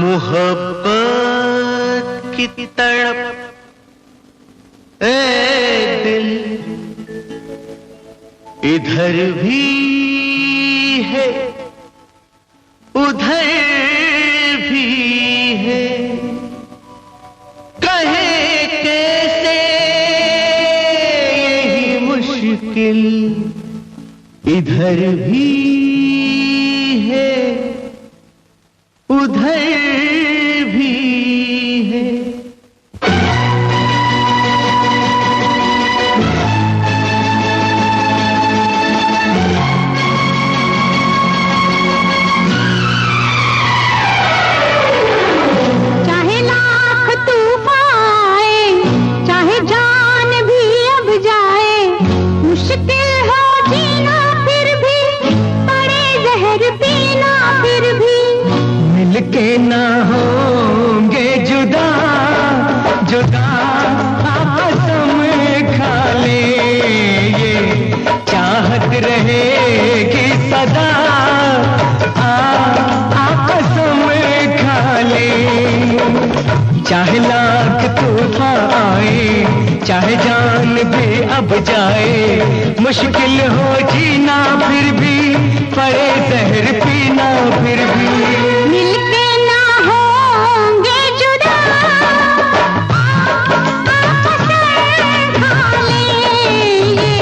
मोहब्बत की तड़प ए दिल इधर भी है उधर भी है, कहे कैसे यही मुश्किल इधर भी है उधर भी है। चाहे लाख तूफान आए, चाहे जान भी अब जाए, मुश्किल हो जीना फिर भी, पड़े जहर पीना फिर भी, मिलके ना होंगे जुदा जुदा कसम खा ले, ये चाहत रहेगी सदा कसम खा ले। चाहे लाख तूफान आए, चाहे जान भी अब जाए, मुश्किल हो जीना फिर भी, पड़े जहर पीना फिर भी, मिलके ना होंगे जुदा कसम खा ले, ये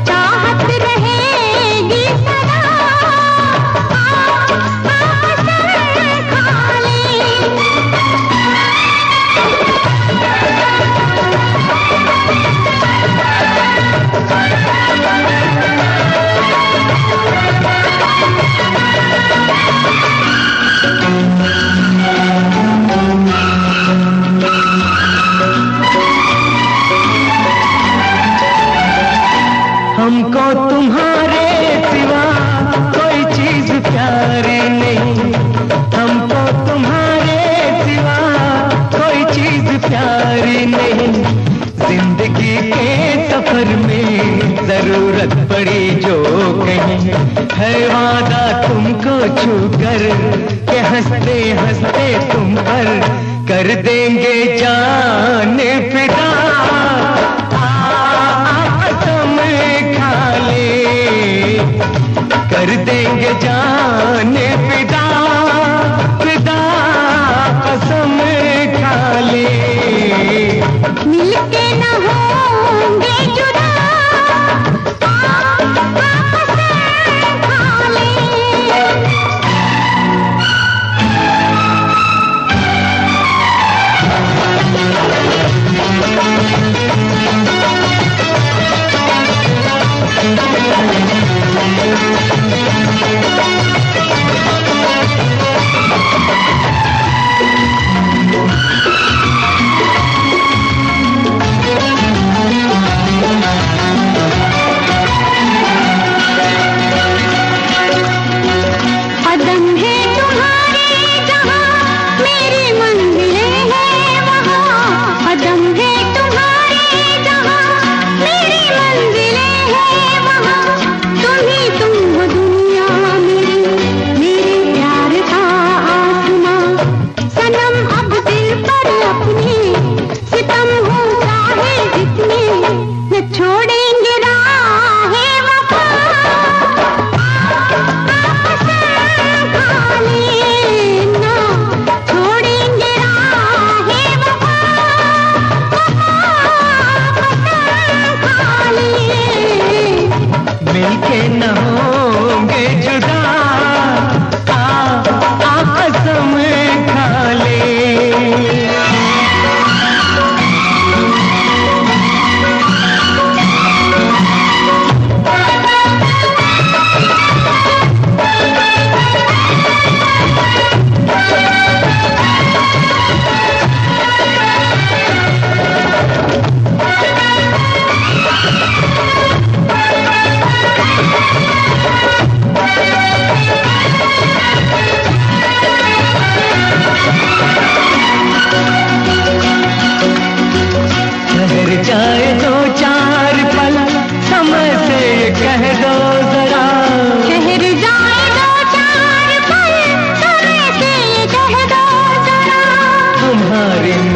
चाहत रहेगी सदा कसम खा ले। हमको तुम्हारे सिवा कोई चीज प्यारी नहीं, हमको तुम्हारे सिवा कोई चीज प्यारी नहीं। जिंदगी के सफर में जरूरत पड़ी जो कहीं, है वादा तुमको छूकर के हंसते हंसते तुम पर कर देंगे जान फिदा कर देंगे जान फिदा फिदा कसम खा ले। मिलके न होंगे जुदा कसम खा ले। कदम है तुम्हारे जहाँ मेरी मंजिलें हैं वहाँ, कदम है तुम्हारे जहाँ मेरी मंजिलें हैं वहाँ, तुम ही तुम हो दुनिया मेरी, मेरे प्यार का आसमां। सनम अब दिल पर अपने सितम हो चाहे जितने, न छोड़ेंगे राहे वफा कसम खा ले, ना छोड़ेंगे राहे वफा कसम खा ले। मिलके न होंगे जुदा कसम खा ले।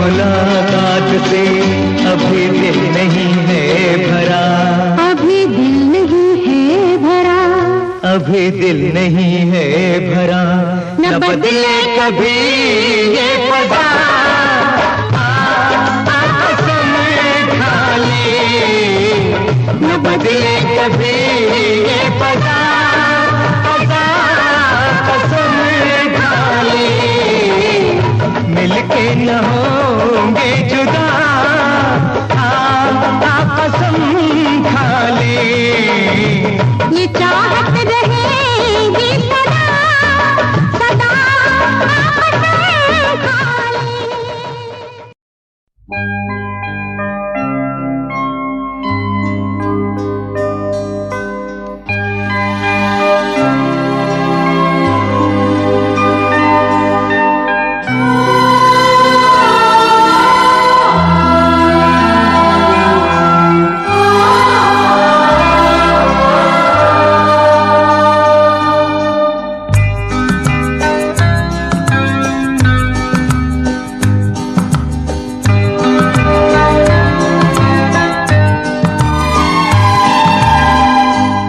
मुलाकात से अभी दिल नहीं है भरा, अभी दिल नहीं है भरा, अभी दिल नहीं है भरा। न बदले कभी ये पदा, कसम खा ले। न बदले कभी ये पदा, कसम खा ले। मिलके न होंगे जुदा, कसम खा ले। ये चाहत रहेगी सदा, सदा कसम खा ले।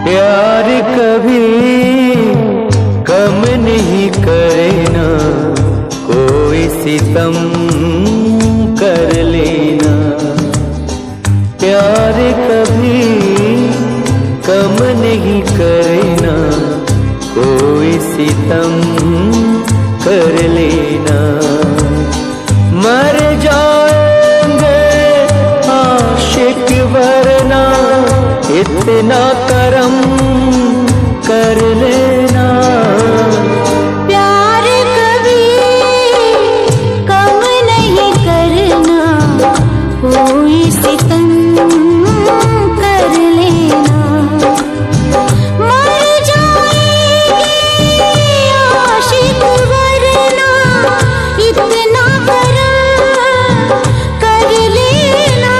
प्यार कभी कम नहीं करना, कोई सितम कर लेना। प्यार कभी कम नहीं करना, कोई सितम कर लेना। मर जाएंगे आशिक वरना, इतना करम कर लेना। प्यार कभी कम नहीं करना, कोई सितम कर लेना। मर जाएंगे आशिक वरना, इतना करम कर लेना।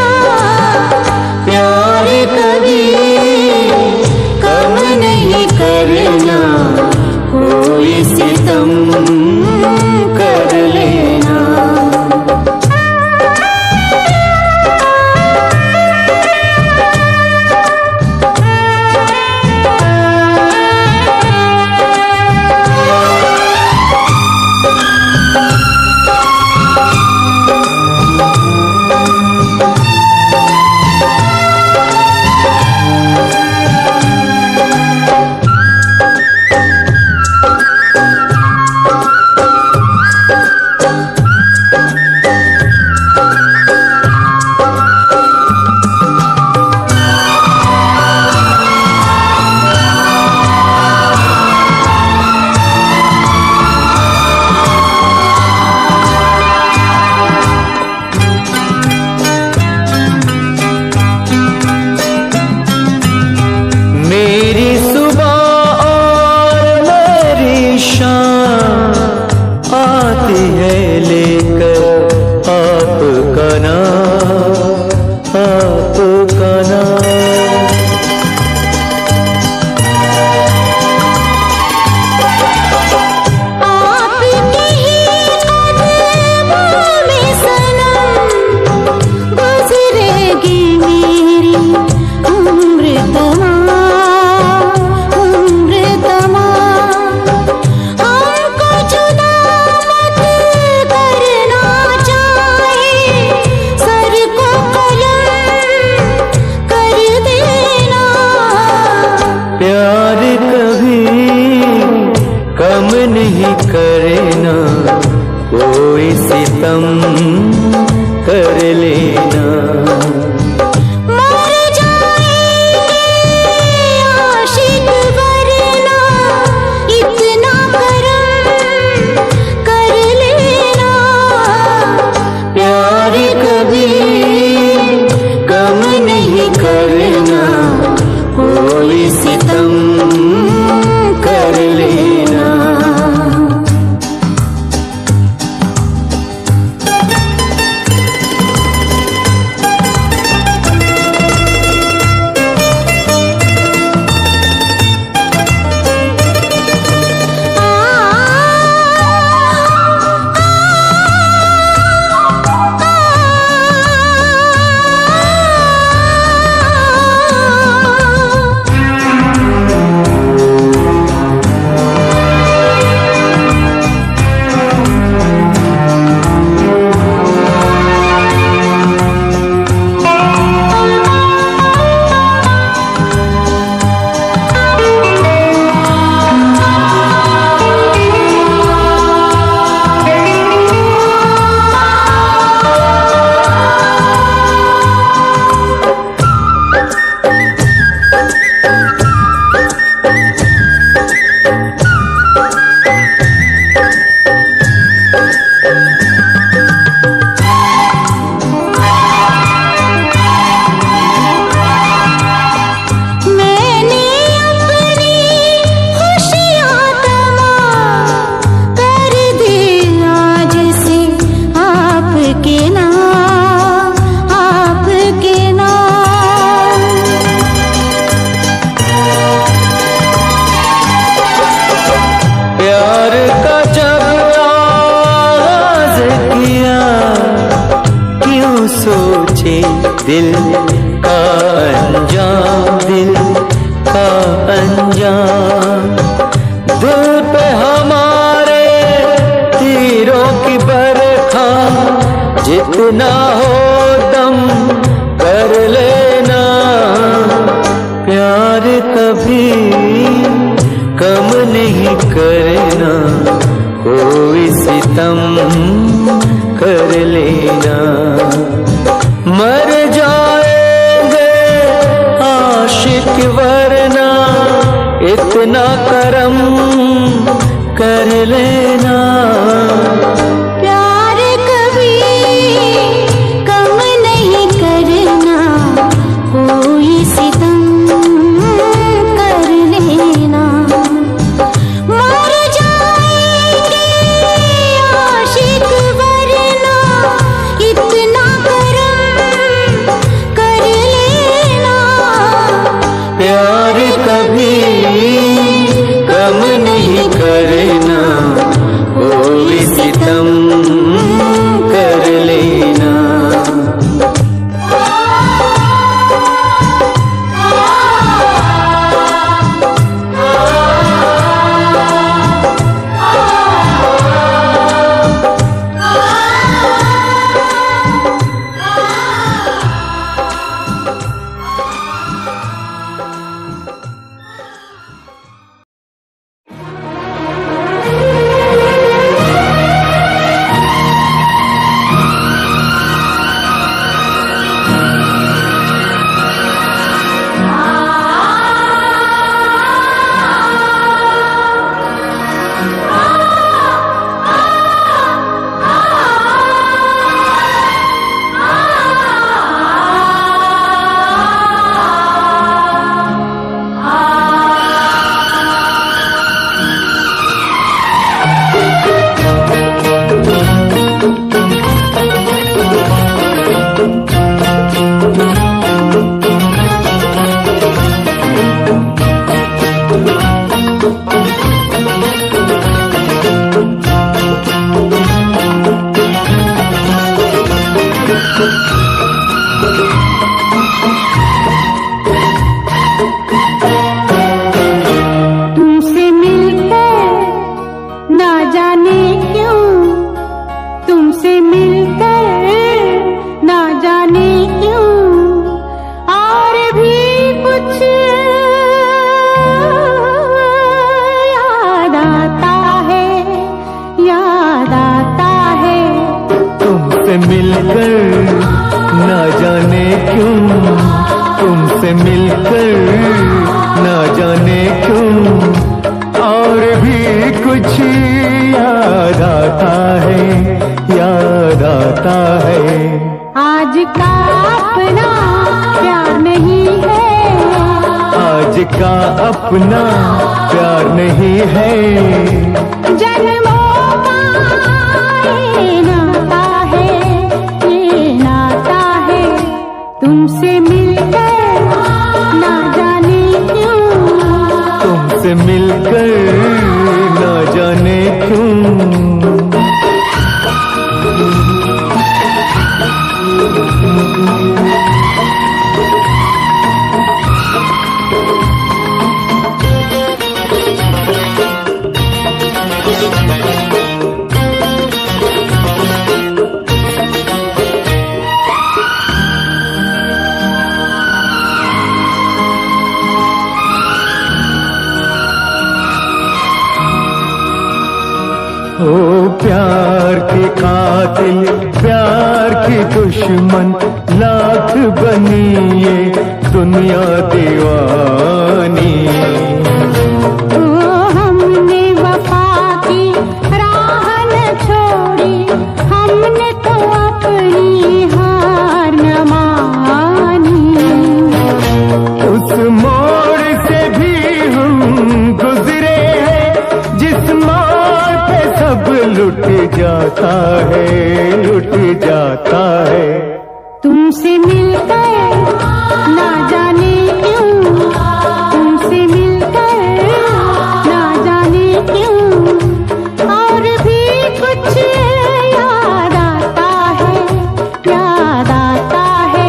प्यार कभी कम नहीं करना, कोई सितम कर लेना। मेरी सुबह और मेरी शाम आती है लेकर आपका नाम, आपका नाम। आपके ही कदमों में सनम गुजरेगी मेरी उम्र तमाम, उम्र तमाम। हमको जुदा मत करना चाहे, सर को कलम कर देना। प्यार कभी कम नहीं करना, कोई सितम कर लेना। मर जाएंगे आशिक वरना, इतना करम कर लेना। प्यार कभी कम नहीं करना, कोई सितम कर लेना। दिल का अंजाम, दिल का अंजाम। दिल पे हमारे तीरों की बरखा, जितना हो दम कर लेना। प्यार कभी कम नहीं करना, कोई सितम कर लेना। मर जाएंगे आशिक वरना, इतना करम कर लेना। प्यार कभी कम नहीं करना, कोई सितम कर लेना। मर जाएंगे आशिक वरना, इतना करम कर लेना। प्यार कभी कम नहीं करना, कोई सितम कर लेना। तुमसे मिलकर ना जाने क्यों, तुमसे मिलकर ना जाने क्यों, और भी कुछ याद आता है, याद आता है। तुमसे मिलकर ना जाने क्यों, तुमसे मिलकर ना जाने क्यों, और भी कुछ याद आता है, याद आता है। आज का अपना प्यार नहीं है, आज का अपना प्यार नहीं है। जन्मों का ये नाता है, ये नाता है। तुमसे मिलकर ना जाने क्यों, तुमसे मिलकर ना जाने क्यों। ओ प्यार की कातिल, प्यार की दुश्मन, लाख बनी ये दुनिया दीवानी। ओ हमने वफा की राह न छोड़ी, हमने तो अपनी हार न मानी। उस मोड़ से भी हम गुजरे हैं, जिस मोड़ पे सब लुट जाता है, लुट जाता है। तुमसे मिलकर ना जाने क्यों, तुमसे मिलकर ना जाने क्यों, और भी कुछ याद आता है, याद आता है।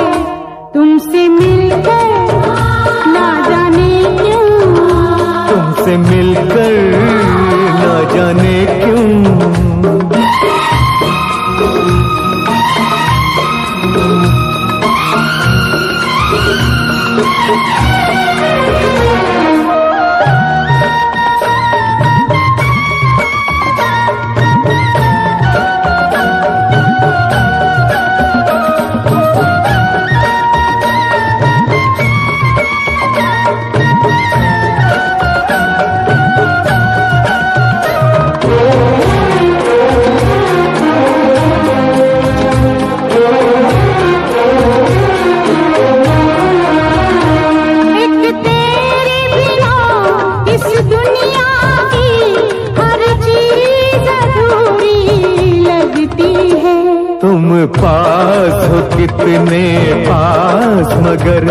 तुम पास हो कितने पास, मगर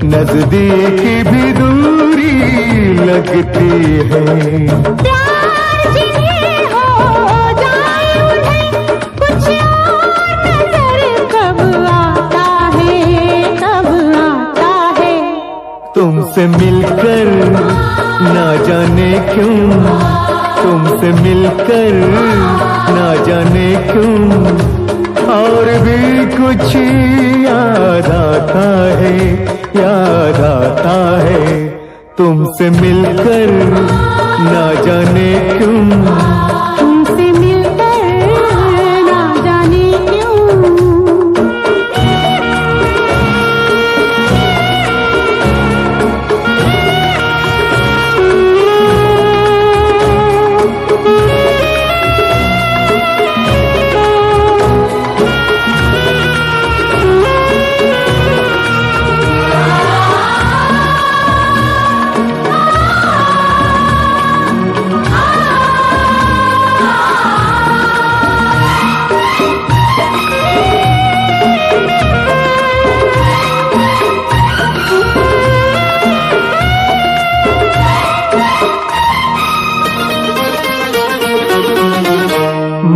नजदीक भी दूरी लगती है। प्यार जिन्हें हो जाए उन्हें कुछ और नजर कब आता है। तुमसे मिलकर ना जाने क्यों, तुमसे मिलकर ना जाने क्यों, और भी कुछ याद आता है, याद आता है। तुमसे मिलकर ना जाने क्यों, तुमसे मिलकर ना जाने क्यों।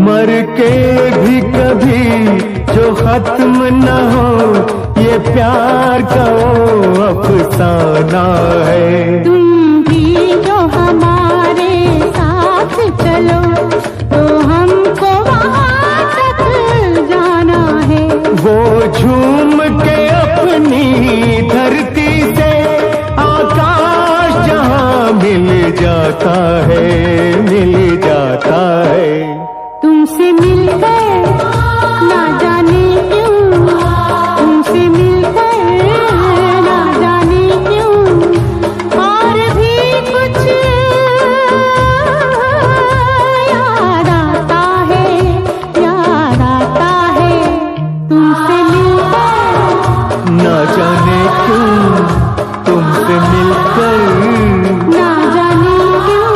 मर के भी कभी जो खत्म न हो, ये प्यार का वो अफसाना है। तुम भी जो हमारे साथ चलो तो हमको वहाँ तक जाना है। वो झूम के अपनी धरती से आकाश जहाँ मिल जाता है, मिल जाता है। तुमसे मिलकर ना जाने क्यों, तुमसे मिलकर ना जाने क्यों, और भी कुछ याद आता है, याद आता है। तुमसे मिलकर ना जाने क्यों, तुमसे मिलकर ना जाने क्यों।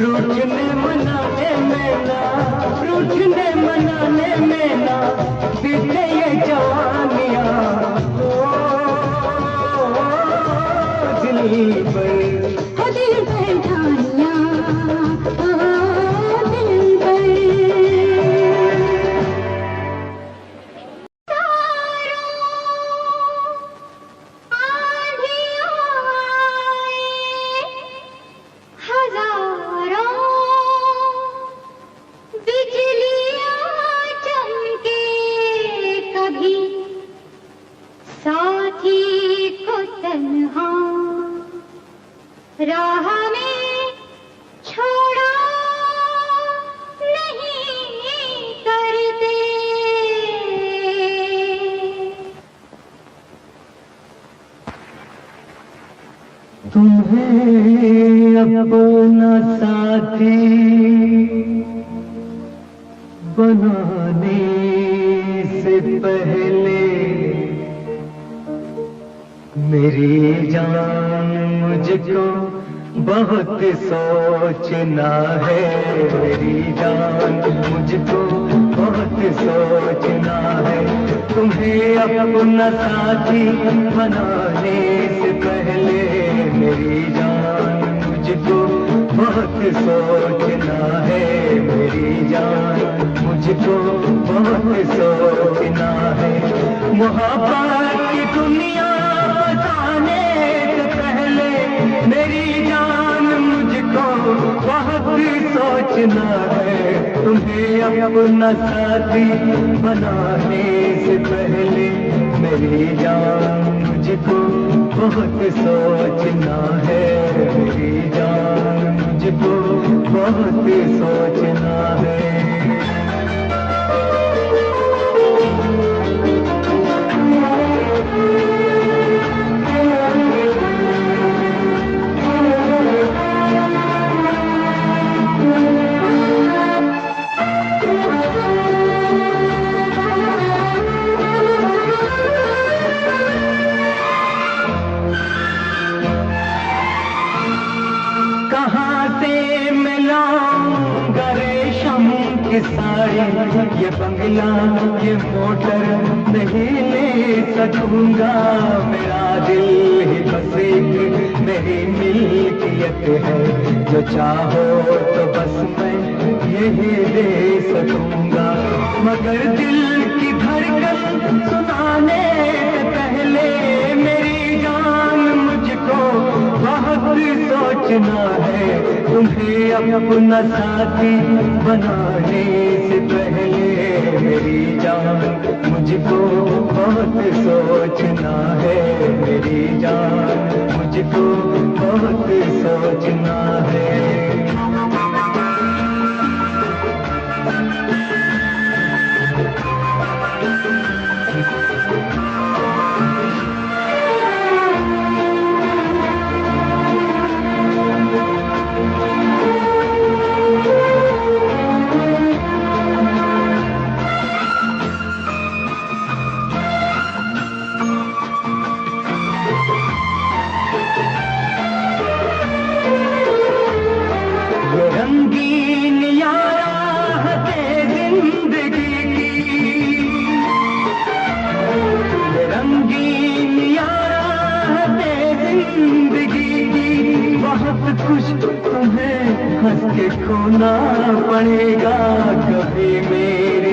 रूठने मनाने में ना, रूठने मनाने में ना बीते ये जवानियां। दिल पर ढानियां, दिल पर राह में छोड़ा नहीं करते। तुम्हें अपना साथी बनाने से पहले मेरी जान मुझको बहुत सोचना है। मेरी जान मुझको बहुत सोचना है। तुम्हें अपना साथी बनाने से पहले मेरी जान मुझको बहुत सोचना है। मेरी जान मुझको बहुत सोचना है। मोहब्बत की दुनिया बताने से पहले मेरी जान मुझको बहुत सोचना है। तुम्हें अपना साथी बनाने से पहले मेरी जान मुझको बहुत सोचना है। मेरी जान मुझको बहुत सोचना है। साड़ी ये बंगला ये मोटर नहीं ले सकूंगा। मेरा दिल ही बस एक मेरी मिल्कियत है। जो चाहो तो बस मैं यही दे सकूंगा। मगर दिल की धड़कन सुनाने से पहले मेरी जान मुझको बहुत सोचना है। तुम्हें अपना साथी बनाने से पहले मेरी जान मुझको बहुत सोचना है। मेरी जान मुझको बहुत सोचना है। कुछ तुम्हें हंस के खोना पड़ेगा। कभी मेरी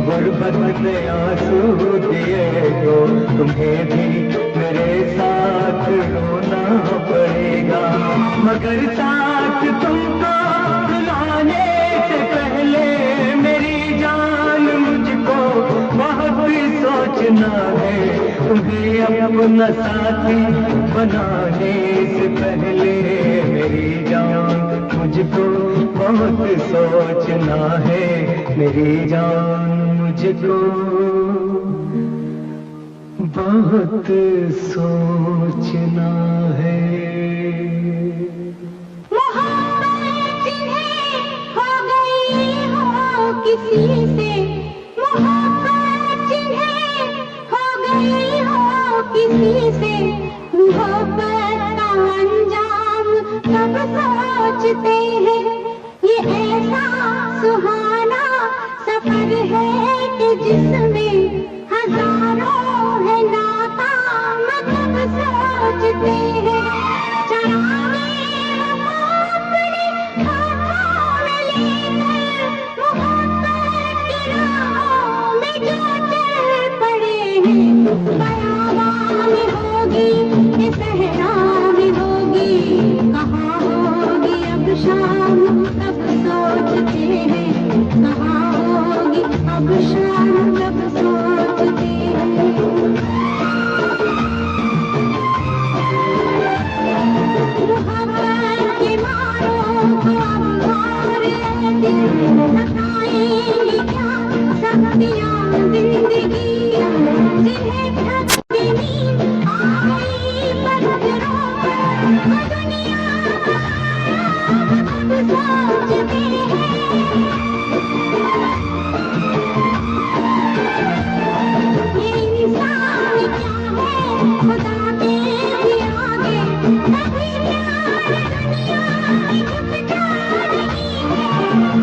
गुर्बत ने आंसू दिए तो तुम्हें भी मेरे साथ रोना पड़ेगा। मगर साथ तुमको बुलाने से पहले मेरी जान मुझको बहुत सोचना है। तुम्हें अपना साथी बनाने से पहले मेरी जान मुझको बहुत सोचना है। मेरी जान मुझको बहुत सोचना है। मोहब्बत जिन्हें हो गई हो किसी से, मोहब्बत जिन्हें हो गई हो किसी से, मोहब्बत का अंजाम कब सोचते हैं। जिसमें हजारों है नाता मतलब सोचते हैं चराने अपने हाथों में लेकर मोहब्बत की राहों में जो चल पड़े हैं बयाबां में होगी ये सहरा में होगी कहाँ होगी अब शाम तब सोचते हैं कहाँ होगी अब शाम तब सोचते हैं मोहब्बत के मारों को अब मार दिल बताएंगे क्या सख्तियाँ जिंदगी जिन्हें ठगती नींद आई पत्थरों पर दुनिया अब सोचते हैं ये इंसान क्या है खुदा के भी आगे कभी प्यार दुनिया झुकता नहीं है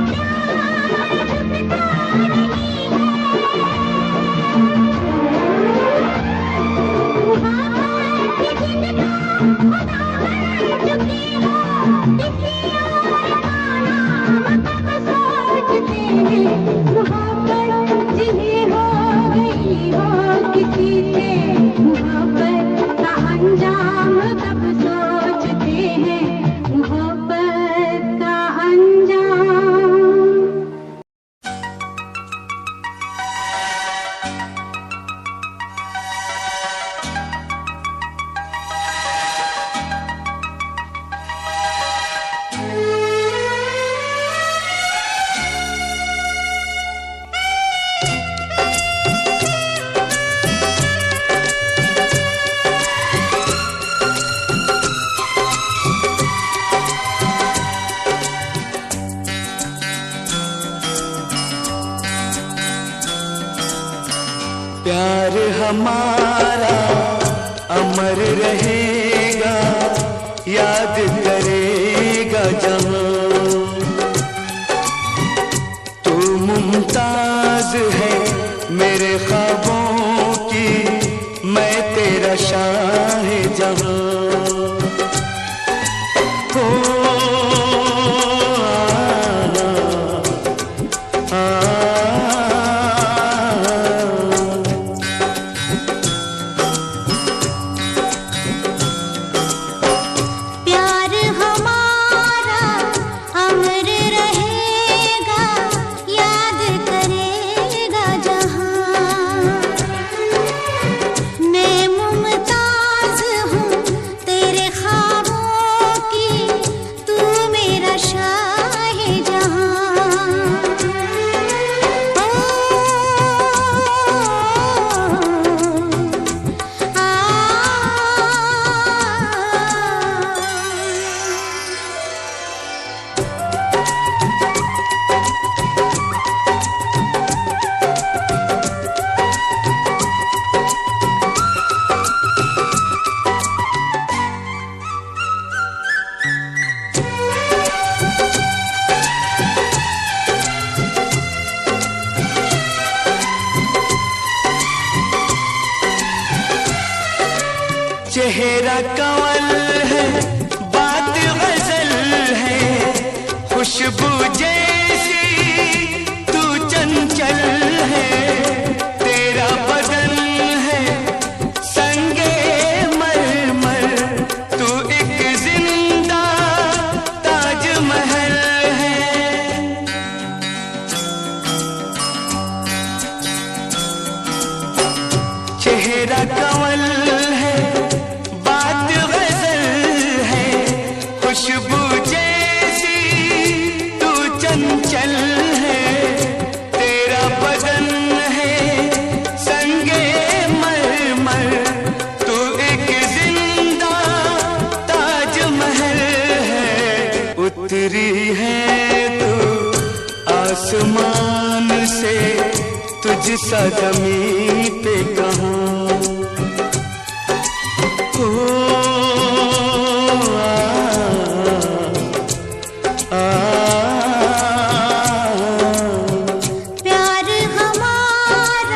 प्यार झुकता नहीं है मोहब्बत की जिनका खुदा बन चुके हो किसी और का नाम तब सोचते हैं मोहब्बत जिन्हें हो गई हो किसी से मोहब्बत का अंजाम तब सोचते हैं मोहब्बत का अंजाम प्यार हमारा अमर रहेगा याद करेगा जहां तू मुमताज है मेरे ख्वाबों की मैं तेरा शाह जहां हो प्यार हमारा अमर रहेगा याद करेगा जहां मैं मुमताज हूँ तेरे ख्वाबों की तू मेरा शाह जहां चेहरा कंवल है बात गजल है खुशबू जैसी तू चंचल है तेरा बदन है संगे मरमर तू एक जिंदा ताजमहल है चेहरा कंवल है बात गजल है खुशबू जैसी तू चंचल है तेरा बदन है संगे मरमर तू एक जिंदा ताजमहल है उतरी है तू आसमान से तुझसा ज़मीं पे कहाँ हो प्यार हमारा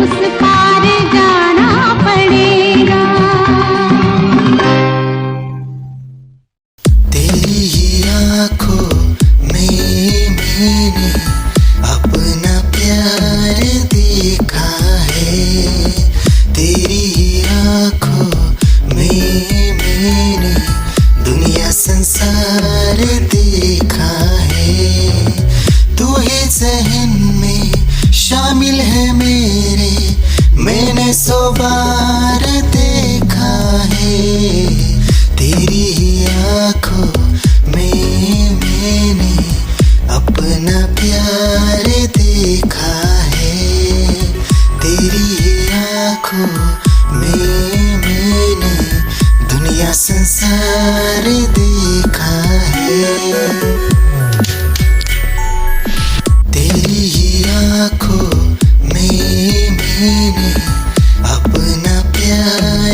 उस पार जाना पड़ेगा।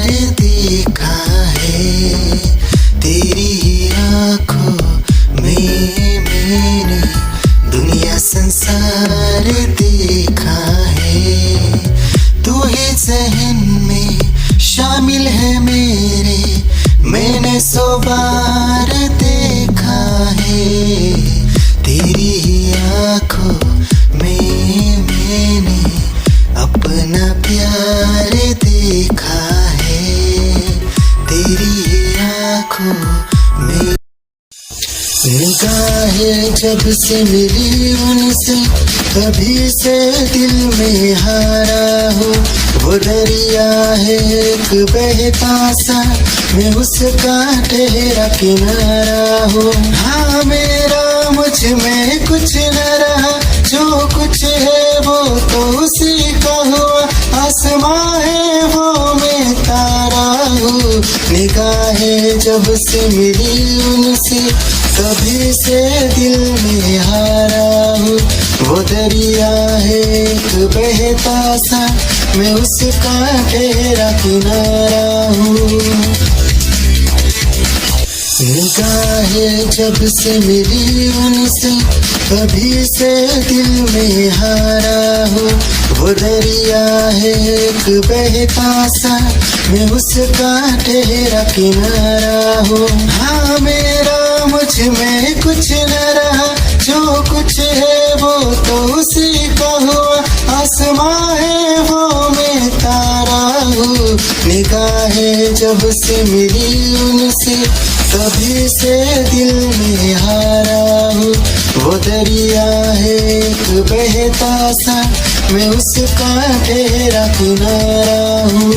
देखा है, तेरी आंखों में मैंने दुनिया संसार देखा है। तू ही जहन में शामिल है मेरे, मैंने 100 बार देखा है। तेरी आंखों में मैंने अपना प्यार देखा है। तेरी आंखों में निगाहें जब से मिली उनसे, कभी से दिल में हारा हूँ। वो दरिया है एक बहता सा, मैं उसका ठहरा किनारा हूँ। हाँ मेरा मुझ में कुछ न रहा, जो कुछ है वो तो उसी का हुआ। आसमां है वो मैं तारा हूँ। निगाहें जब से मिली उनसे, कभी से दिल में हारा हूँ। वो दरिया है एक बहता सा, मैं उसका ठहरा किनारा हूँ। निगाहें जब से मिली उनसे, कभी से दिल में हारा हूँ। वो दरिया है एक बहता सा, मैं उसका ठहरा किनारा हूँ। हाँ मेरा मुझ में कुछ न रहा, जो कुछ है वो तो उसी का हुआ। आसमां है वो मैं तारा हूँ। निगाहें जब से मिली उनसे, कभी से दिल में हारा हूँ। वो दरिया है एक बहता सा, मैं उसका ठहरा किनारा हूँ।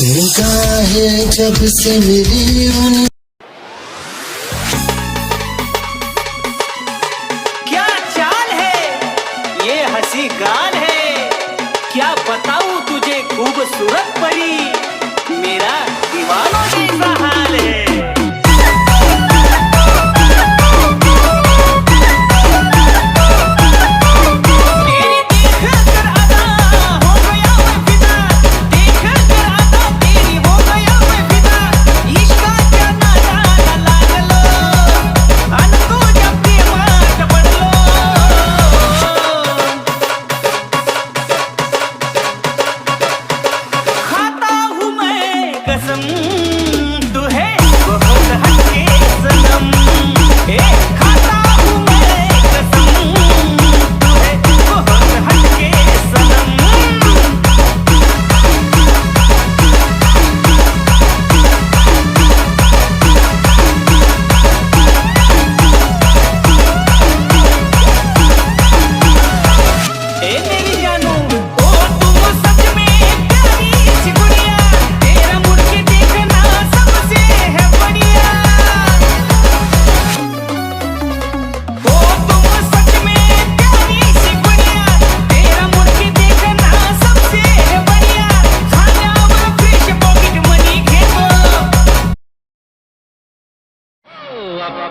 निगाहें जब से मिली उन क्या चाल है, ये हंसी गाल है, क्या बताऊं तुझे खूबसूरत परी, मेरा दीवानों जैसा हाल है।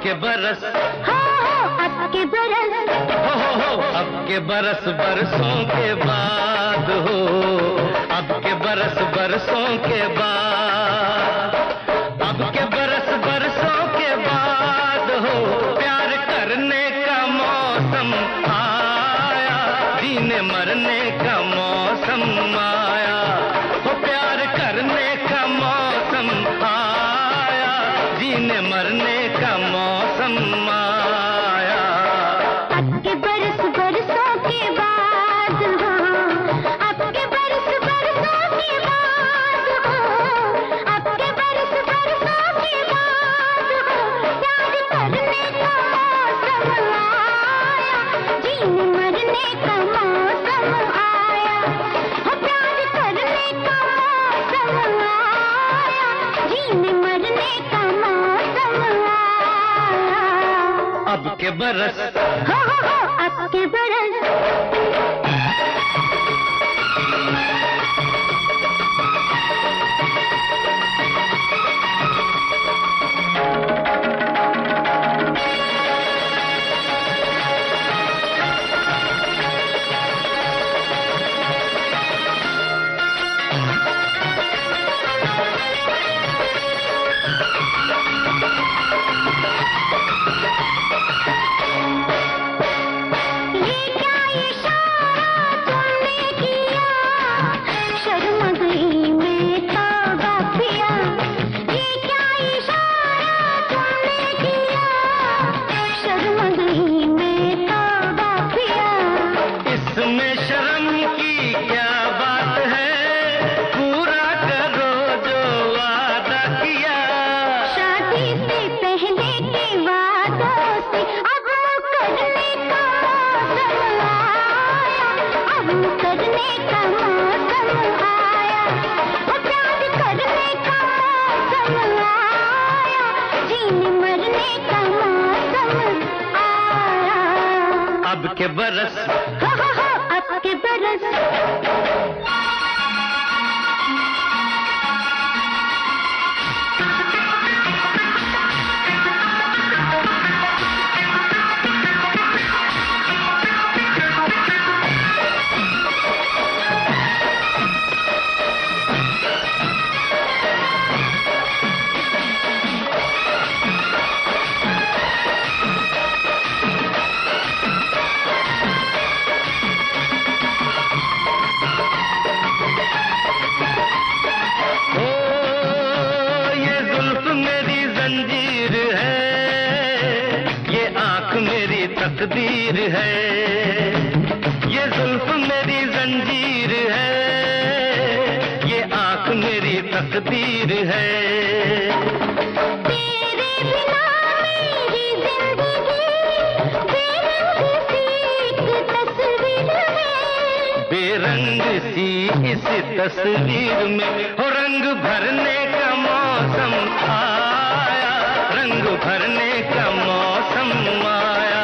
के बरस अब के बरस अब के बरस बरसों के बाद हो, अब के बरस बरसों के बाद, अब के बरस बरसों के बाद हो, प्यार करने का मौसम आया, जीने मरने का मौसम आया, हो प्यार करने का मौसम आया, जीने मरने का मौसम आया। अब के बरस बरसों के बाद हो, अब के बरस बरसों के बाद हो, अब के बरस बरसों के बाद हो, प्यार करने का मौसम आया, जीने मरने का मौसम आया, हो प्यार करने का मौसम आया, जीने मरने का मौसम आया। अब के बरस अब के बरस अब के बरस, अब के बरस। तकदीर है, ये जुल्फ मेरी जंजीर है, ये आंख मेरी तकदीर है। तेरे बिना मेरी जिंदगी बेरंग सी एक तस्वीर है। बेरंग सी इस तस्वीर में हो रंग भरने का मौसम आया, रंग भरने का मौसम आया,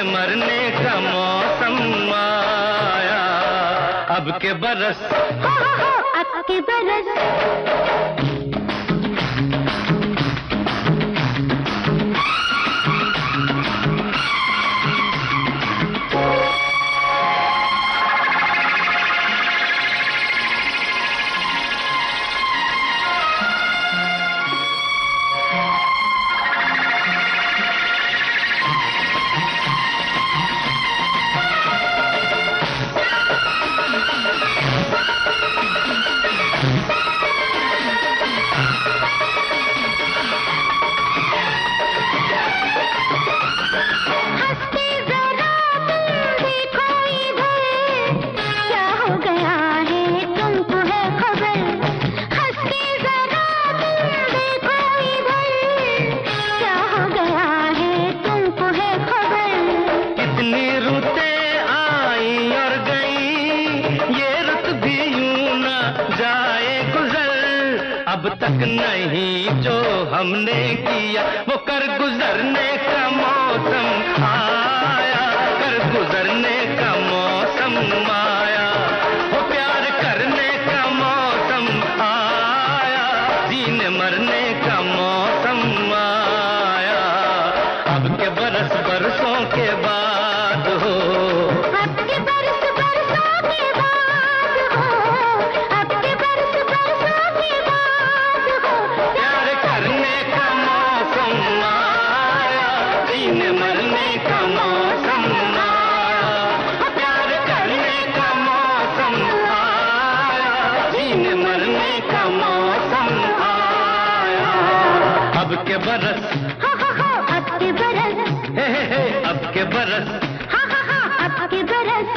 मरने का मौसम आया। अब के बरस, अब के बरस। अब तक नहीं जो हमने किया वो कर गुजरने का मौसम आया, कर गुजरने का मौसम आया, वो प्यार करने का मौसम आया, जीने मरने का मौसम आया। अब के बरस बरसों के बाद हो, अब के बरस बरसों के बाद हो, अब के बरस बरसों के बाद हो, प्यार करने का मौसम आया, जीने मरने का मौसम आया, प्यार करने का मौसम आया, जीने मरने का मौसम आया। अब के बरस, अब के बरस, अब के बरस, अब के बरस।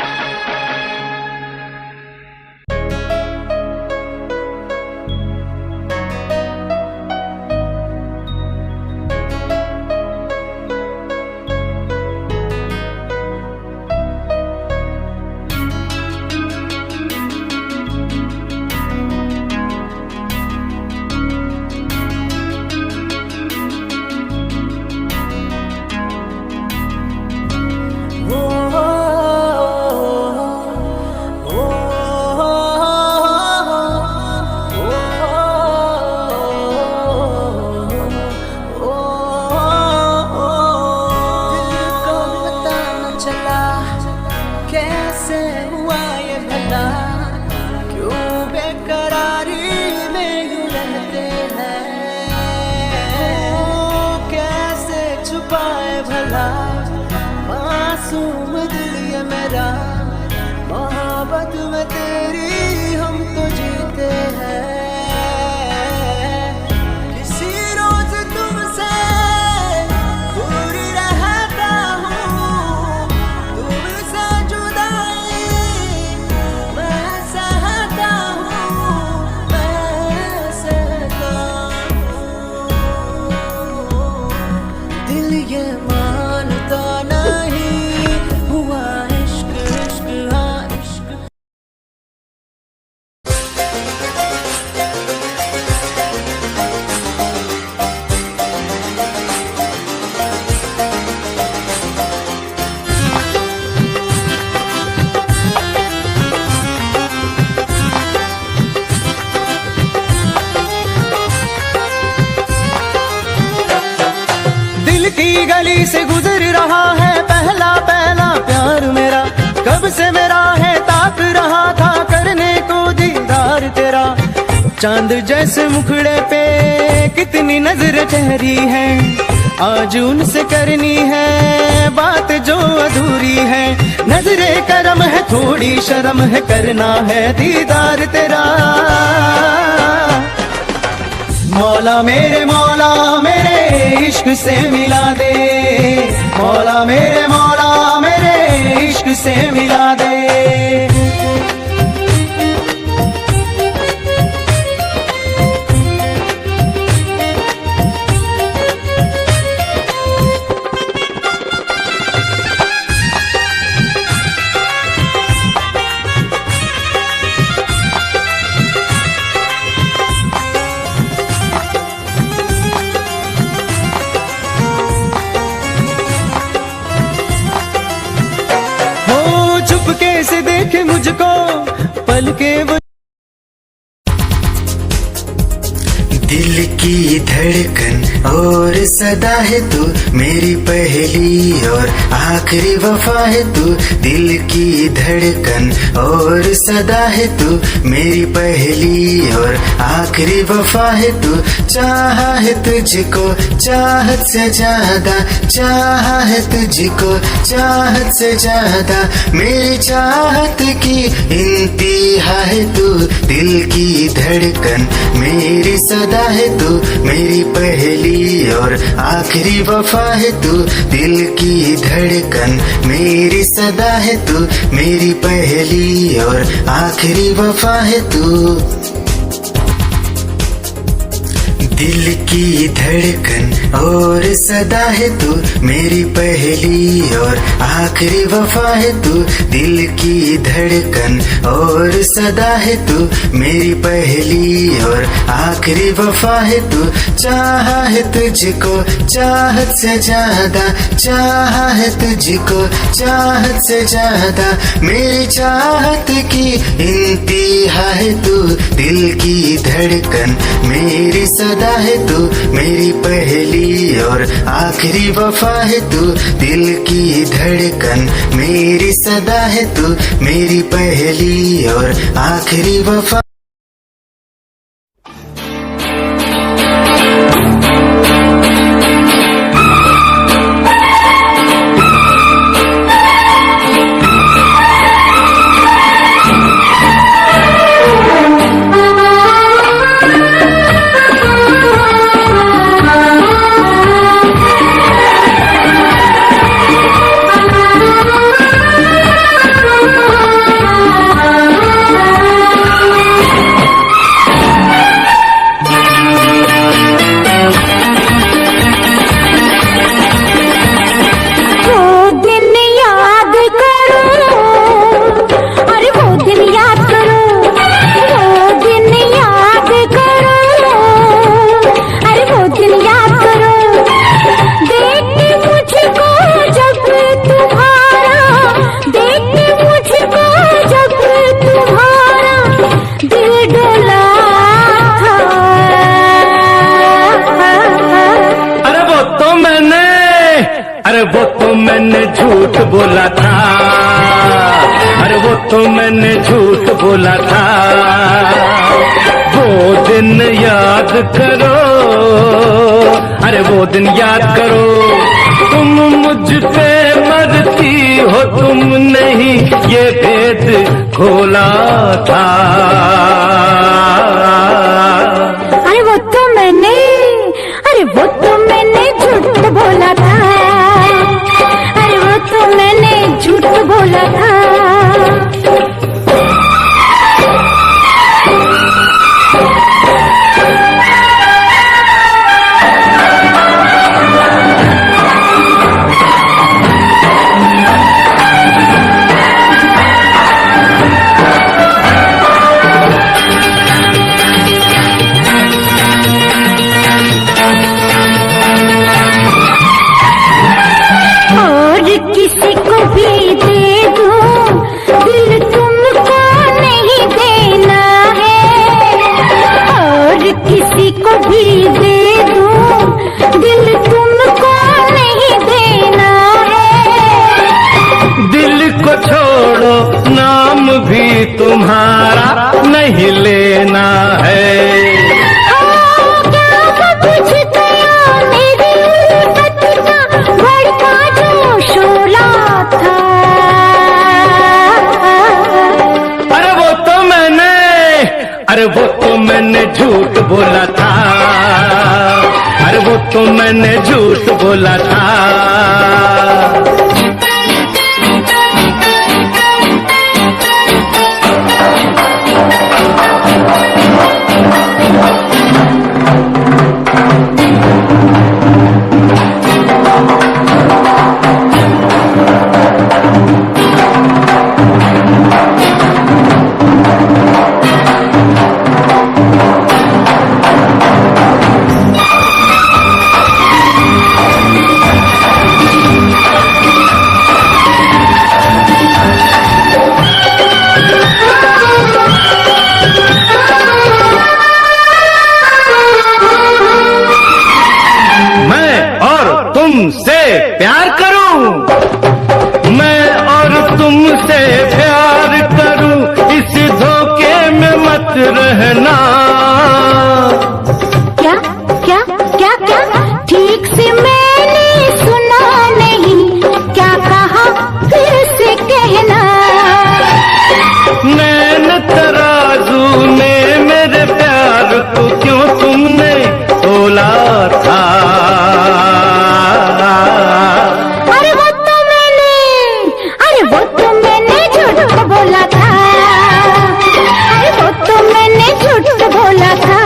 मासूम दिल ये मेरा, मोहब्बत में तेरी हम तो जीते हैं। किसी रोज तुमसे दूर रहता हूँ, तुमसे जुदाई जिंदगी से गुजर रहा है पहला पहला प्यार मेरा, कब से मेरा है ताक रहा था करने को दीदार तेरा। चांद जैसे मुखड़े पे कितनी नजर ठहरी है, आज उनसे करनी है बात जो अधूरी है। नजरे करम है थोड़ी शर्म है, करना है दीदार तेरा। मौला मेरे इश्क से मिला दे, मौला मेरे इश्क से मिला दे। से देखे मुझको पल के वो, दिल की धड़कन और सदा है तू मेरी पहली और आखिरी वफा है तू। दिल की धड़कन और सदा है तू मेरी पहली और आखिरी वफा है तू। चाहा है तुझको चाहत से ज्यादा, चाहा है तुझको चाहत से ज्यादा। मेरी चाहत की इंतहा है तू, दिल की धड़कन मेरी सदा है तू मेरी पहली और आखिरी वफा है तू। दिल की धड़कन मेरी सदा है तू मेरी पहली और आखिरी वफा है तू। दिल की धड़कन और सदा है तू मेरी पहली और आखिरी वफा है तू। दिल की धड़कन और सदा है तू मेरी पहली और आखिरी वफा है तू। चाहा है तुझको चाहत से ज्यादा, चाहा है तुझको चाहत से ज्यादा। मेरी चाहत की इंतहा है तू, दिल की धड़कन मेरी सदा है तू मेरी पहली और आखिरी वफा है तू। दिल की धड़कन मेरी सदा है तू मेरी पहली और आखिरी वफा। वो तो मैंने झूठ बोला था, अरे वो तो मैंने झूठ बोला था। वो दिन याद करो, अरे वो दिन याद करो। तुम मुझ पे मरती हो, तुम नहीं ये भेद खोला था। अरे वो तो मैंने झूठ बोला था, अरे वो तो मैंने झूठ बोला था। भी तुम्हारा नहीं लेना है। क्या कुछ गया मेरी उल्फत का भड़का जो शोला था। अरे वो तो मैंने झूठ बोला था। अरे वो तो मैंने झूठ बोला था। तुमसे प्यार करूं, मैं और तुमसे प्यार करूं, इस धोखे में मत रहना। क्या क्या क्या क्या ठीक से मैंने सुना नहीं, क्या कहा फिर से कहना। नैन तराजू ने मेरे प्यार को क्यों तुमने तोला था। झूठ बोला था। अरे वो तो मैंने झूठ बोला था।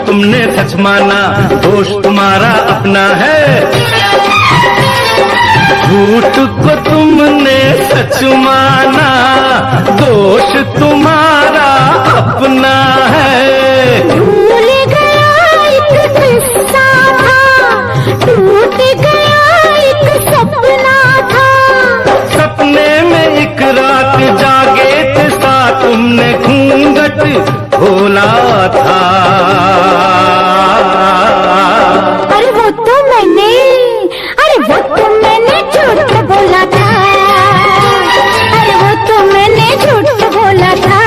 तुमने सच माना, दोष तुम्हारा अपना है। झूठ को तुमने सच माना, दोष तुम्हारा अपना है। भूल गया एक किस्सा था, टूट गया एक सपना था। सपने में एक रात जागे थे साथ, तुमने घूंघट खोला था। अरे वो तो मैंने झूठ बोला था। अरे वो तो मैंने झूठ बोला था।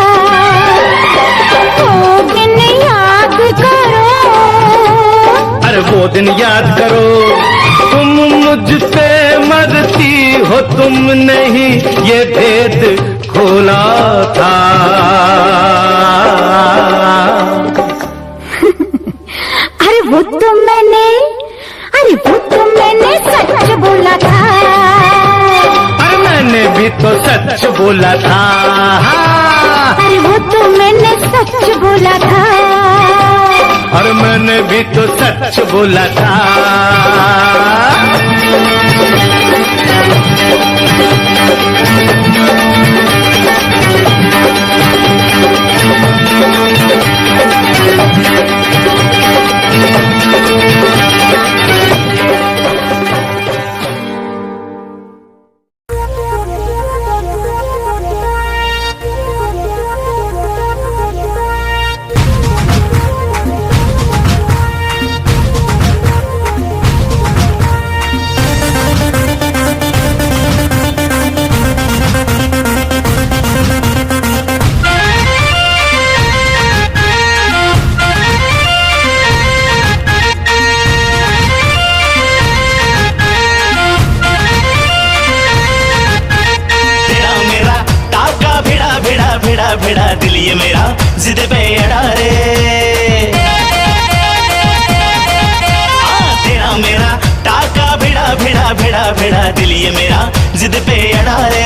वो दिन याद करो। अरे वो दिन याद करो, तुम मुझ पे मरती हो, तुम नहीं ये भेद खोला था। अरे वो तो मैंने सच बोला था। अरे मैंने भी तो सच बोला था। अरे वो तो मैंने सच बोला था। और मैंने भी तो सच बोला था। भिड़ा दिल ये मेरा जिद पे अड़ा रे। तेरा मेरा टाका भिड़ा दिल ये मेरा जिद पे अड़ा रे।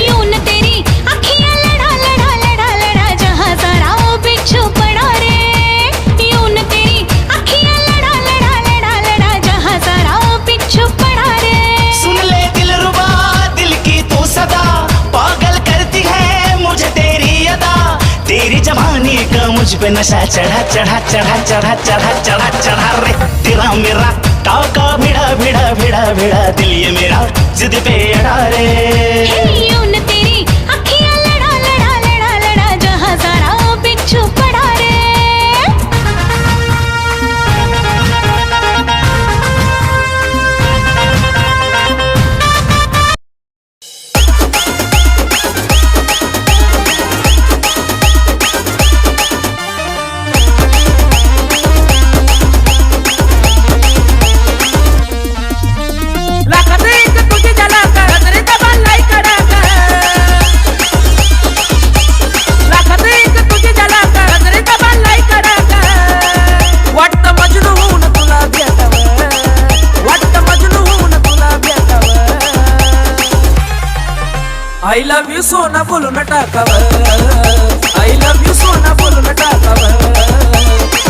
यूं न तेरी अखियां लड़ा जहां सारा वो बिच्छू पड़ा रे। यूं न तेरी अखियां लड़ा जहां सारा वो बिच्छू पड़ा रे। सुन ले दिल रुबा दिल की तू सदा, मुझ पे नशा चढ़ा चढ़ा चढ़ा चढ़ा चढ़ा चढ़ा चढ़ा रे तेरा मेरा टाका भिड़ा भिड़ा भिड़ा भिड़ा दिल ये मेरा जिद पे अड़ा रे यूं न तेरी अखियां लड़ा लड़ा लड़ा लड़ा जहां सारा बिच्छू पड़ा रे। I love you सोना बोलो न टाकावर I love you सोना बोलो न टाकावर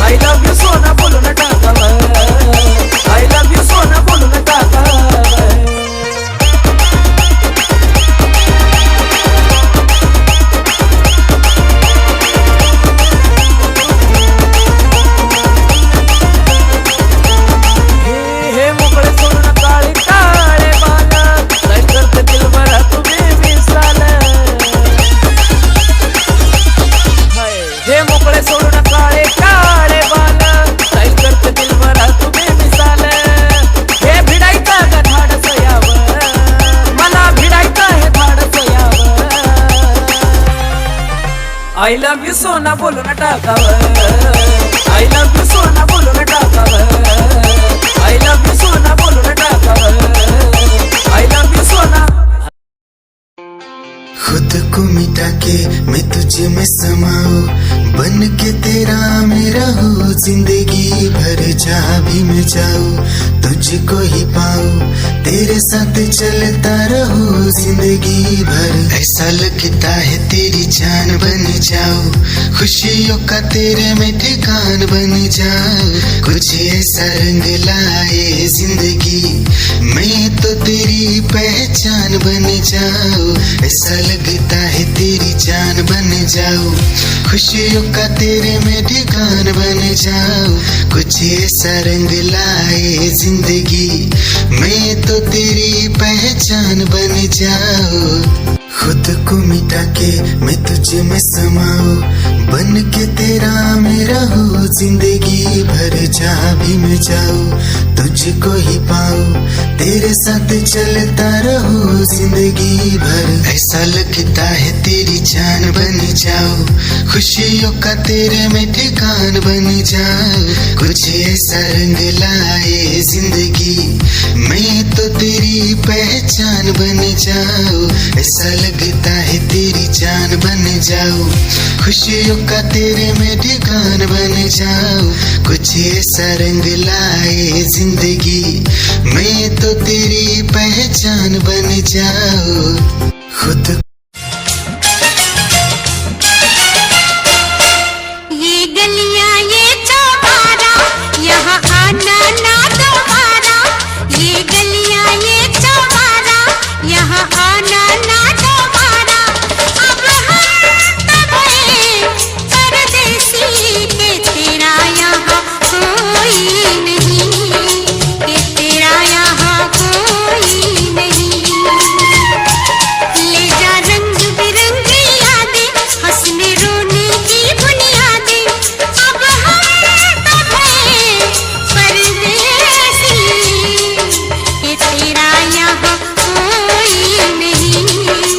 I love you सोना बोलो न टाकावर I love you सोना बोलो न टाकावर। हे मोकळे सोडून काळे काळे बाल काय करते दिल भरा तुम्ही मिसाल हे मोकळे सोडून काळे काळे बाल काय करते दिल भरा तुम्ही मिसाल हे भिडायचं का धाडस यावर मला भिडायचं हे धाडस यावर I love you सोना बोलून टाकावर I love you सोना बोलून टाकावर I love you सोना बोलून टाकावर I love you सोना। खुद को मिटा के मैं तुझे में समाऊं बन के तेरा मैं रहूं जिंदगी भर जहाँ भी मैं जाऊं तुझको ही पाऊं तेरे साथ चलता रहूं जिंदगी भर ऐसा लगता है तेरी जान बन जाऊं खुशियों का तेरे में ठिकान बन जाऊं कुछ ऐसा रंग लाए जिंदगी मैं तो तेरी पहचान बन जाऊं ऐसा लगता है तेरी जान बन जाऊं खुशियों का तेरे में ठिकान बन जाऊं कुछ ऐसा रंग लाए जिंदगी मैं तो तेरी पहचान बन जाऊं खुद को मिटा के मैं तुझे में समाऊं बन के तेरा मैं रहूं जिंदगी भर जहाँ भी मैं जाऊं तुझको ही पाऊं तेरे साथ चलता रहूं जिंदगी भर ऐसा लगता है तेरी जान बन जाऊं खुशियों का तेरे में ठिकान बन जाऊं कुछ ऐसा रंग लाए जिंदगी मैं तो तेरी पहचान बन जाऊं ऐसा लगता है तेरी जान बन जाऊं खुशियों का तेरे में ठिकान बन जाऊं कुछ ऐसा रंग लाए जिंदगी मैं तो तेरी पहचान बन जाऊं खुद ये गलियां ये चौबारा यहाँ आना ना दोबारा ये गलियां ये चौबारा यहाँ आना ना दोबारा अब हम तब परदेसी के तेरा यहाँ कोई नहीं के तेरा यहाँ कोई नहीं ले जा रंग बिरंगी यादें हंसने रोने की बुनियादें अब हम तब परदेसी के तेरा यहाँ कोई नहीं।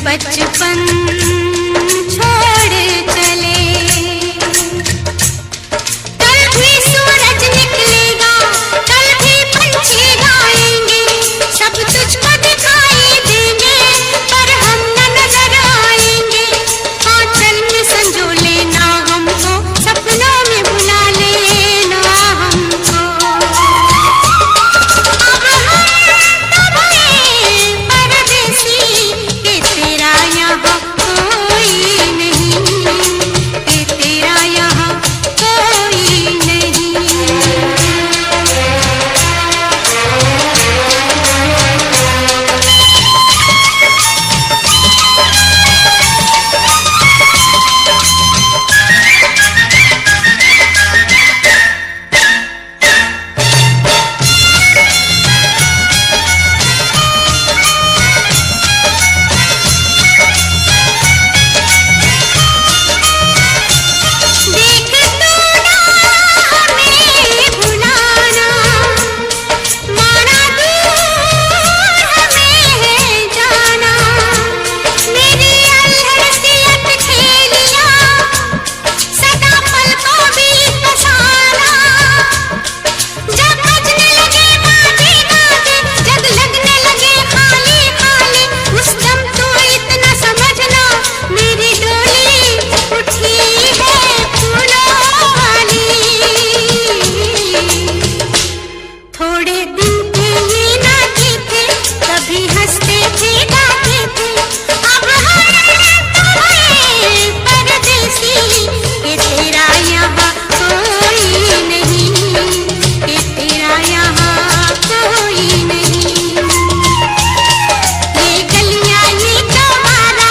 बचपन छोड़ चले। कल भी सूरज निकलेगा, कल भी पंछी गाएंगे, सब तुझको दिखाई देंगे, पर हम न नजर आएंगे। आंचल में संजो लेना हमको, सपनों में बुला लेना हमको। अब हम तब आए परदेसी के तेरा यहाँ कोई नहीं, के तेरा यहाँ कोई नहीं। देख तूना हमें भुलाना, माना दूर हमें जाना। मेरी अलहसियत खेलिया सदा पलकों बीच बसाना। जब बजने लगे बाजे गाजे, जग लगने लगे खाली खाली, उस दम तो इतना समझना मेरी डोली उठी है फूलों वाली। थोड़े दिन के ये नाते थे, कभी हंसते थे गाते थे। अब हम तो आए परदेसी के तेरा यहाँ कोई नहीं, के तेरा यहाँ कोई नहीं। ये गलियाँ ये चौबारा,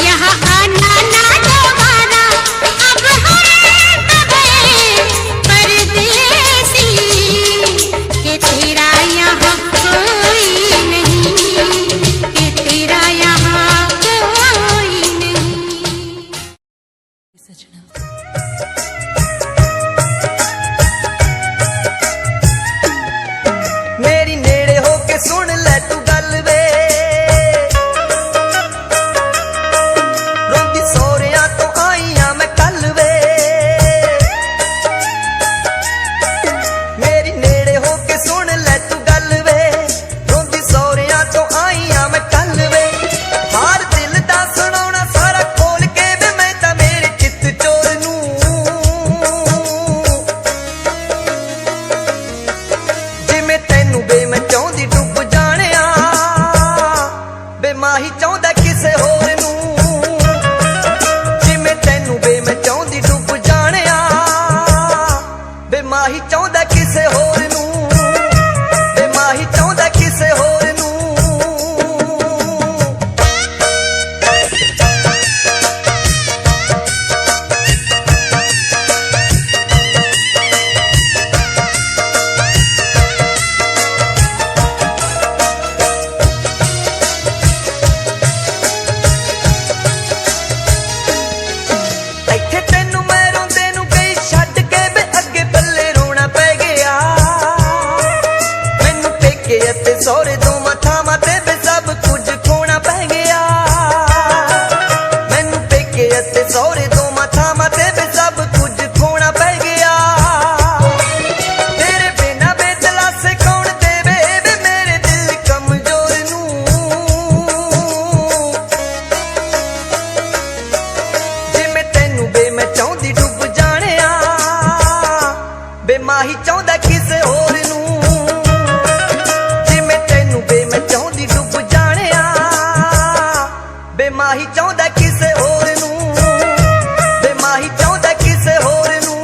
यहाँ आना ना दोबारा। अब हम तब आए परदेसी के तेरा यहाँ कोई नहीं, के तेरा यहाँ कोई नहीं। मेरी नेड़े होके सुन ले तू गल वे, रोंदी सोहरियां तो आईया मैं कल वे। मेरी नेड़े होके सुन ले तू गल वे, रोंदी सोहरियां तो आईया मैं कल वे। हार दिल दा सुनाउणा सारा खोल के वे, मैं तां मेरे चित चोर नूं जिमें तैनू बे मैं चाਹੁੰਦੀ डुੱਬ ਜਾਣਿਆ, बे माही ਚਾਹੁੰਦਾ ਕਿਸੇ ਹੋਰ ਨੂੰ। ਜਿਵੇਂ ਤੈਨੂੰ ਬੇ ਮੈਂ ਚਾਹੁੰਦੀ ਡੁੱਬ ਜਾਣਿਆ, ਬੇ ਮਾਹੀ ਚਾਹੁੰਦਾ ਕਿਸੇ ਹੋਰ ਨੂੰ, ਬੇ ਮਾਹੀ ਚਾਹੁੰਦਾ ਕਿਸੇ ਹੋਰ ਨੂੰ। ਇੱਥੇ ਤੈਨੂੰ ਮੈਂ ਰੋਂਦੇ ਨੂੰ ਗਈ ਛੱਡ ਕੇ, ਵੇ ਅੱਗੇ ਪੱਲੇ ਰੋਣਾ ਪੈ ਗਿਆ। ਮੈਨੂੰ ਪੇਕੇ ਅਤੇ ਸਹੁਰੇ ਦੋਵਾਂ ਥਾਵਾਂ ਤੇ ਵੇ ਸਭ ਕੁਝ ਖੋਣਾ ਪੈ ਗਿਆ। ਮੈਨੂੰ ਪੇਕੇ ਅਤੇ ਸਹੁਰੇ ਦੋਵਾਂ ਥਾਵਾਂ ਤੇ ਵੇ ਸਭ ਕੁਝ ਖੋਣਾ ਪੈ ਗਿਆ। ਤੇਰੇ ਬਿਨਾਂ ਬੇਦਲਾਸੇ ਕੌਣ ਦੇਵੇ ਵੇ ਮੇਰੇ ਦਿਲ ਕਮਜ਼ੋਰ ਨੂੰ। ਜਿਵੇਂ ਤੈਨੂੰ ਬੇ ਮੈਂ ਚਾਹੁੰਦੀ ਡੁੱਬ ਜਾਣਿਆ, ਬੇ ਮਾਹੀ ਚਾਹੁੰਦਾ ਕਿਸੇ ਹੋਰ ਨੂੰ। ਜਿਵੇਂ ਤੈਨੂੰ ਬੇ ਮੈਂ ਚਾਹੁੰਦੀ ਡੁੱਬ ਜਾਣਿਆ, ਬੇ ਮਾਹੀ ਚਾਹੁੰਦਾ ਕਿਸੇ ਹੋਰ ਨੂੰ, ਬੇ ਮਾਹੀ ਚਾਹੁੰਦਾ ਕਿਸੇ ਹੋਰ ਨੂੰ।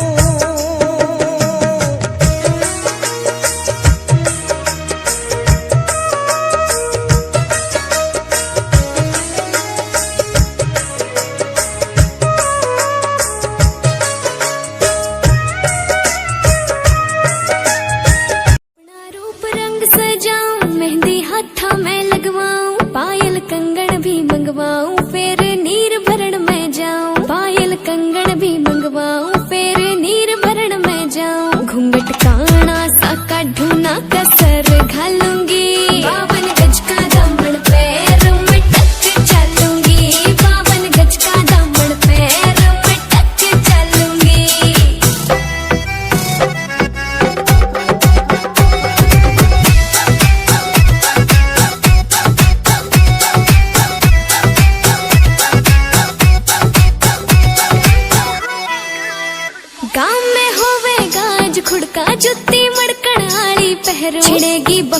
अपना रूप रंग सजाऊं, मेहंदी हाथा मैं लगवाऊं, पायल कंगन भी मंगवाऊं, फिर नीर भरण में जाऊं। पायल कंगन भी मंगवाऊं, फिर नीर भरण में जाऊं। घूंघट काना सा काढूं कसर घालूंगी, 52 गज का दामन पैर में टक चलूंगी।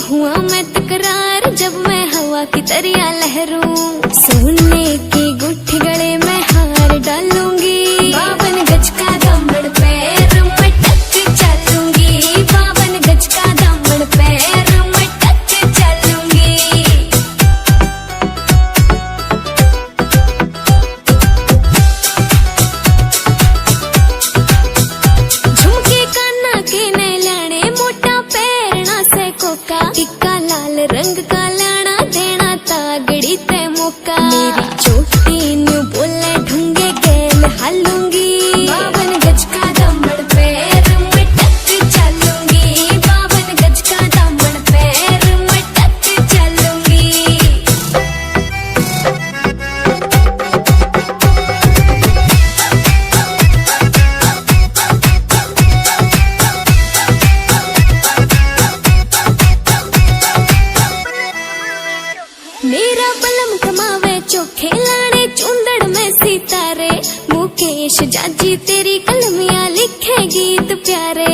हुआ मैं तकरार जब मैं हवा की तरिया लहरूं। सोने की गुट्ठी गले में हार डालूंगी, 52 गज का दामन पैर में टक चलूंगी, 52 गज का दामन पैर में टक चलूंगी। झुमके काना के नैलाने मोटा पैरना से कोका, टिक्का लाल रंग का लाना देना तागड़ी ते मौका। मेरी चोटी न्यू बोले ढूंगे गेल हालूंगी, 52 गज का दामन पैर में टक चलूंगी, 52 गज का दामन पैर में टक चलूंगी। मेरा बलम कमावे चोखे लाने चुंदड़ में सितारे, मुकेश जाजी तेरी कलमियां लिखे गीत प्यारे।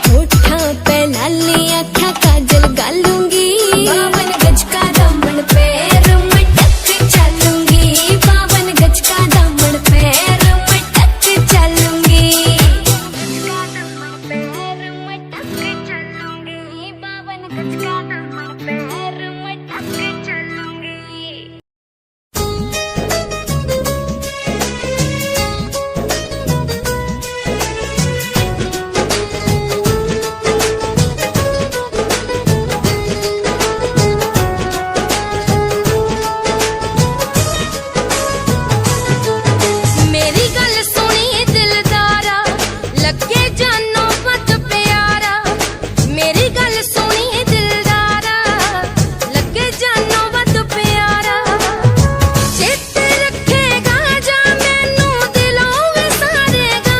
होठा पे लाली आँखा काजल गालूंगी, 52 गज का दामन पैर में टक चलूंगी, 52 गज का दामन पैर में टक चलूंगी। 52 गज का दामन पैर में टक चलूंगी। मेरी गल सुनिए दिलदारा, लगे जानो मत प्यारा। मेरी गल सुनिए दिलदारा, लगे जानो मत प्यारा। चित रखेगा जा मैनू दिलों विसारेगा,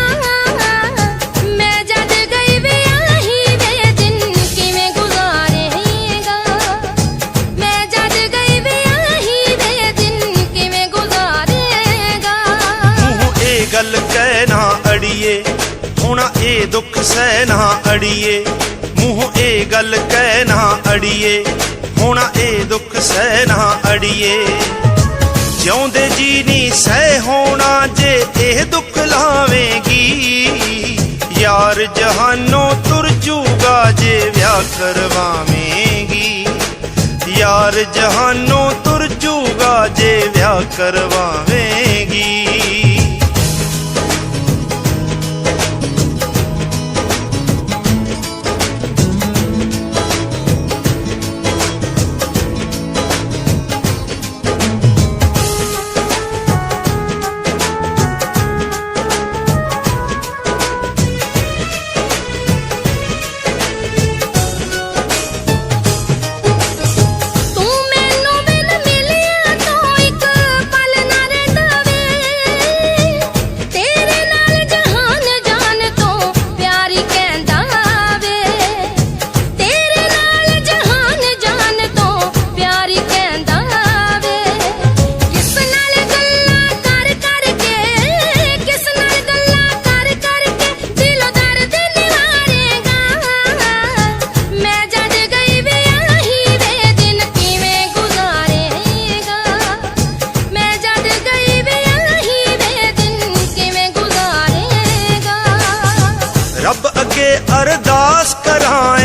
मैं जद गई विआही वे दिन किवें गुजारेगा, मैं जद गई विआही वे दिन किवें गुजारेगा। ਮੂੰਹ ਇਹ ਗੱਲ ਕਹਿਣਾ ਅੜੀਏ, ਹੋਣਾ ਇਹ ਦੁੱਖ ਸਹਿਣਾ ਅੜੀਏ। ਮੂੰਹ ਇਹ ਗੱਲ ਕਹਿਣਾ ਅੜੀਏ, ਹੋਣਾ ਇਹ ਦੁੱਖ ਸਹਿਣਾ ਅੜੀਏ। ਜਿਉਂਦੇ ਜੀ ਨਹੀਂ ਸਹਿ ਹੋਣਾ ਜੇ ਇਹ ਦੁੱਖ ਲਾਵੇਂਗੀ, ਯਾਰ ਜਹਾਨੋਂ ਤੁਰ ਜੂਗਾ ਜੇ ਵਿਆਹ ਕਰਵਾਵੇਂਗੀ, ਯਾਰ ਜਹਾਨੋਂ ਤੁਰ ਜੂਗਾ ਜੇ ਵਿਆਹ ਕਰਵਾਵੇਂਗੀ। तू मैनू बिन मिलिया तो एक पल ना रहिंदा वे, तेरे नाल जहान जान तो प्यारी कहंदा वे, तेरे नाल जहान जान तो प्यारी कहंदा वे। किस नाल गल्लां कर कर के, किस नाल गल्लां कर कर के दिलों दर्द निवारेगा, मैं जद गई विआही वे दिन किवें गुजारेगा, मैं जद गई विआही वे दिन किवें गुजारेगा। ਰੱਬ ਅੱਗੇ ਅਰਦਾਸ ਕਰਾਂ ਏ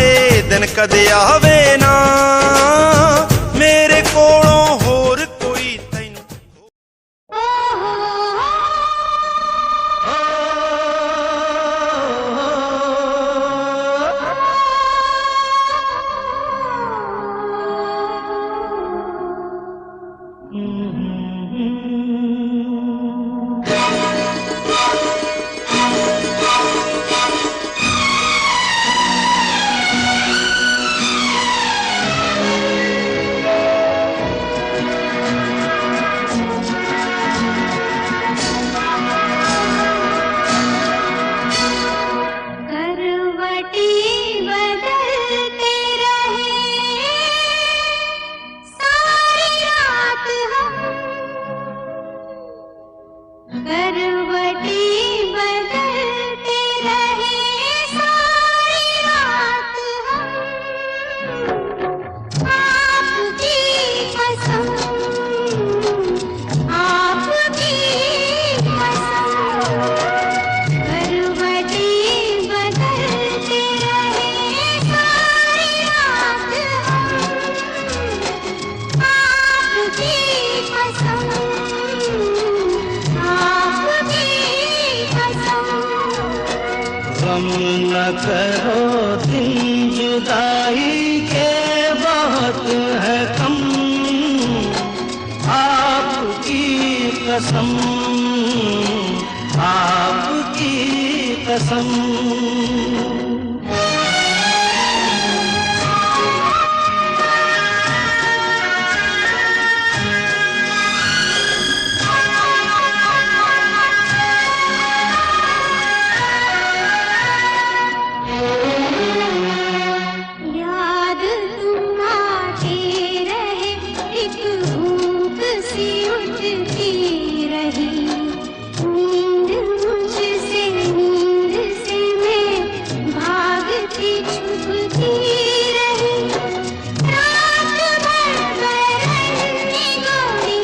ਦਿਨ ਕਦੇ ਆਵੇ ਨਾ, ਮੇਰੇ ਕੋਲੋਂ ਹੋਰ ਕੋਈ ਤੈਨੂੰ। सारी रात हम गम न करो दिन जुदाई के बहुत है कम, आपकी कसम, आपकी कसम। याद तुम आती रहे, एक भूख सी उठती रही, नींद मुझसे मैं भागती छुपती रही, रात भर बरसती गोरी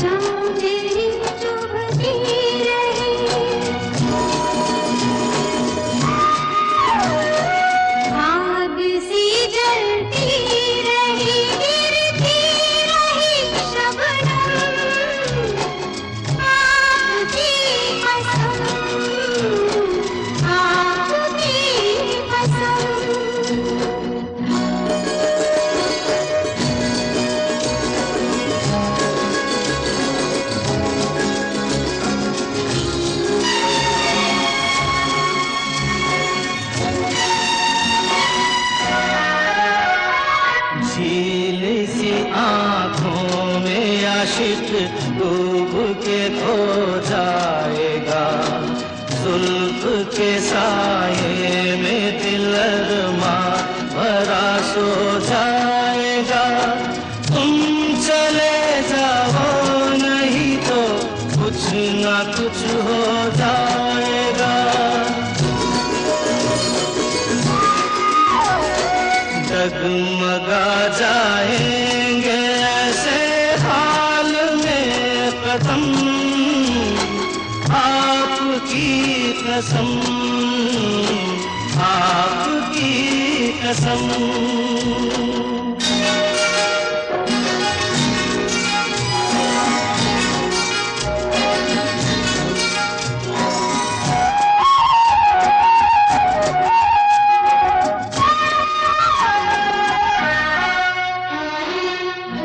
चांदनी चुभती रही। आग सी जलती रही, गिरती रही शबनम, आपकी कसम, आपकी कसम। झील सी आँखों में आशिक डूब के खो जाएगा, जुल्फ के साये में दिल अरमा भरा सो जाएगा। तुम चले जाओ नहीं तो कुछ ना कुछ हो जाएगा। डगमगा जाएंगे ऐसे हाल में कदम, आपकी कसम, आपकी कसम।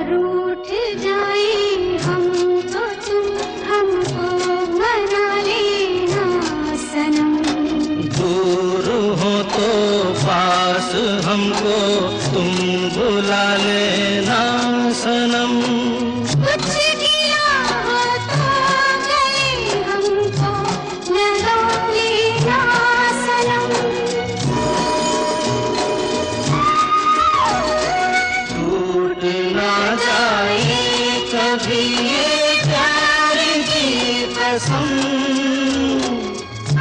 रूठ जाए हम तो तुम हमको मना लेना सनम, दूर हो तो पास हमको तुम बुला लेना सनम। कुछ गिला हो तो गले हमको लगा लेना सनम। टूट ना जाए कभी ये प्यार की कसम,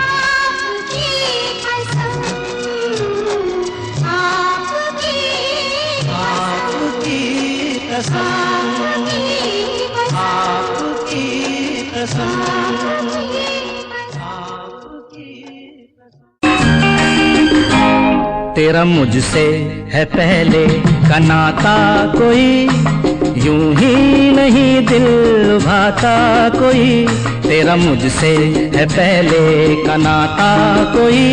आपकी कसम, आपकी आपकी कसम, आपकी कसम, आपकी कसम। तेरा मुझसे है पहले का नाता कोई, यूं ही नहीं दिल भाता कोई। तेरा मुझसे है पहले का नाता कोई,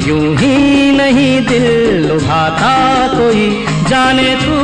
यूं ही नहीं दिल भाता कोई। जाने तू